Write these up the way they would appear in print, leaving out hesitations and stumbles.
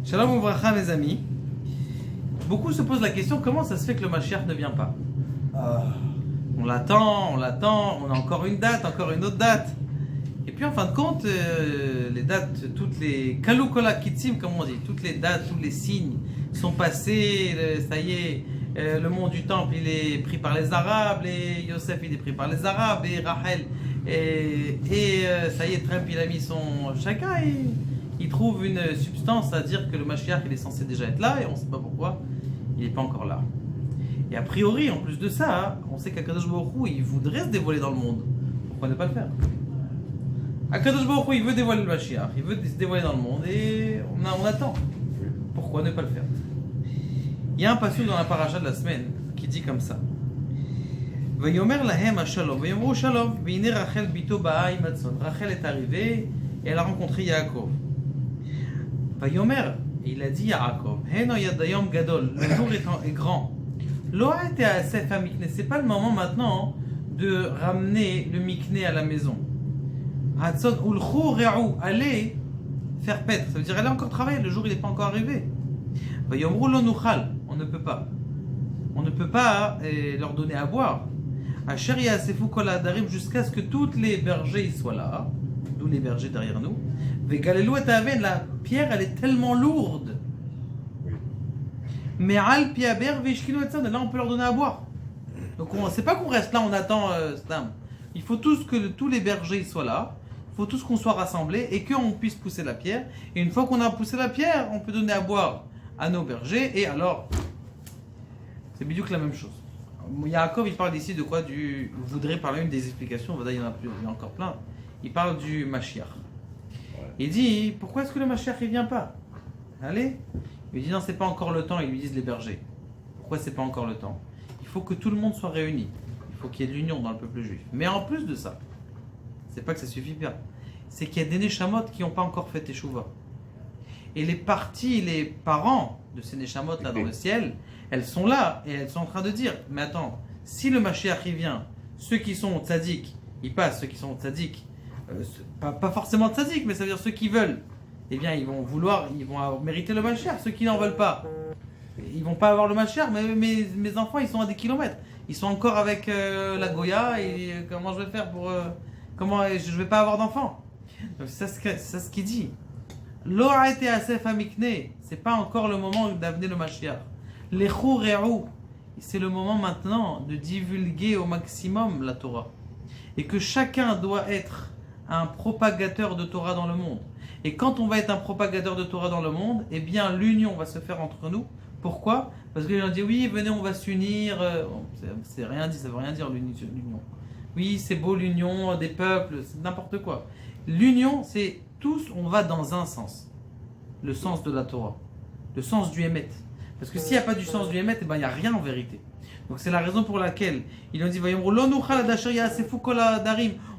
Shalom ouvracha mes amis. Beaucoup se posent la question, comment ça se fait que le Mashiach ne vient pas? On l'attend, on a encore une date, encore une autre date. Et puis en fin de compte, les dates, toutes les kalukola kitsim, comme on dit, toutes les dates, tous les signes sont passés, ça y est, le mont du temple il est pris par les Arabes, et Yosef il est pris par les Arabes, et Rachel, et ça y est, Trump il a mis son... Chacun il trouve une substance à dire que le Mashiach il est censé déjà être là, et on ne sait pas pourquoi il n'est pas encore là. Et a priori, en plus de ça, on sait qu'Akadosh Baruch Hu, il voudrait se dévoiler dans le monde. Pourquoi ne pas le faire? Akadosh Baruch Hu, il veut dévoiler le Mashiach, il veut se dévoiler dans le monde, et on attend. Pourquoi ne pas le faire? Il y a un passage dans la paracha de la semaine qui dit comme ça. Vayomer lahem shalom, vayomru shalom, veine Rachel bito ba'a im hatzon. Rachel est arrivée et elle a rencontré Yaakov. Vayomer, il a dit Yaakov, Heno yadayom gadol, le jour est grand. Lo ha'ete ha'asef ha'mikne, c'est pas le moment maintenant de ramener le mikné à la maison. Hatzon ulchu re'u, allez faire paître, ça veut dire allez encore travailler, le jour il n'est pas encore arrivé. Vayomru lo nuchal, on ne peut pas. On ne peut pas leur donner à boire. Asher ya'asefu kol ha'adarim, jusqu'à ce que tous les bergers soient là, d'où les bergers derrière nous. Vegalelu et aven, la pierre elle est tellement lourde. Mais al piaber veshkinu et là on peut leur donner à boire. Donc c'est pas qu'on reste là, on attend Stam. Il faut tous que tous les bergers soient là. Il faut tous qu'on soit rassemblés et qu'on puisse pousser la pierre. Et une fois qu'on a poussé la pierre, on peut donner à boire à nos bergers. Et alors, c'est bidou que la même chose. Yaakov il parle ici de quoi? Je voudrais parler une des explications. Il y en a plus, il y en a encore plein. Il parle du Mashiach. Il dit, pourquoi est-ce que le Mashiach ne vient pas? Allez. Il lui dit, non, c'est pas encore le temps. Ils lui disent les bergers. Pourquoi c'est pas encore le temps? Il faut que tout le monde soit réuni. Il faut qu'il y ait de l'union dans le peuple juif. Mais en plus de ça, c'est pas que ça suffit pas. C'est qu'il y a des Neshamot qui n'ont pas encore fait Teshuvah. Et les parents de ces Neshamot là dans le ciel, elles sont là et elles sont en train de dire, mais attends, si le Mashiach il vient, ceux qui sont tzaddik, ils passent, ceux qui sont tzaddik, pas forcément tzaddik, mais ça veut dire ceux qui veulent, eh bien ils vont mériter le Mashiach. Ceux qui n'en veulent pas, ils vont pas avoir le Mashiach. Mais mes enfants, ils sont à des kilomètres. Ils sont encore avec la Goya, et comment je vais faire pour... comment je vais pas avoir d'enfants? Donc c'est ce qu'il dit. Lo ha'ete ha'asef ha'mikne, c'est pas encore le moment d'amener le Mashiach. Lechu re'u, c'est le moment maintenant de divulguer au maximum la Torah. Et que chacun doit être un propagateur de Torah dans le monde. Et quand on va être un propagateur de Torah dans le monde, eh bien l'union va se faire entre nous. Pourquoi? Parce que les gens disent oui, venez, on va s'unir. C'est rien dit, ça veut rien dire l'union. Oui, c'est beau l'union des peuples, c'est n'importe quoi. L'union, c'est tous, on va dans un sens. Le sens de la Torah. Le sens du Emet. Parce que s'il n'y a pas du sens du Emet, eh ben, il n'y a rien en vérité. Donc c'est la raison pour laquelle ils ont dit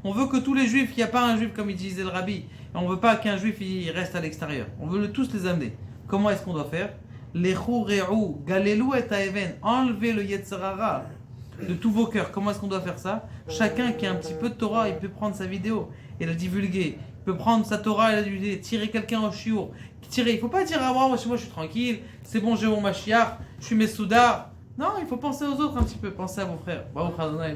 on veut que tous les juifs, il n'y a pas un juif comme il disait le rabbi, et on ne veut pas qu'un juif il reste à l'extérieur. On veut tous les amener. Comment est-ce qu'on doit faire? Enlevez le Yetzirara de tous vos cœurs. Comment est-ce qu'on doit faire ça? Chacun qui a un petit peu de Torah, il peut prendre sa vidéo et la divulguer. Il peut prendre sa Torah et la divulguer, tirer quelqu'un au shiur. Il ne faut pas dire ah moi je suis tranquille, c'est bon, j'ai mon Mashiach, je suis mes soudards. Non, il faut penser aux autres un petit peu, penser à vos frères. Baruch Adonai,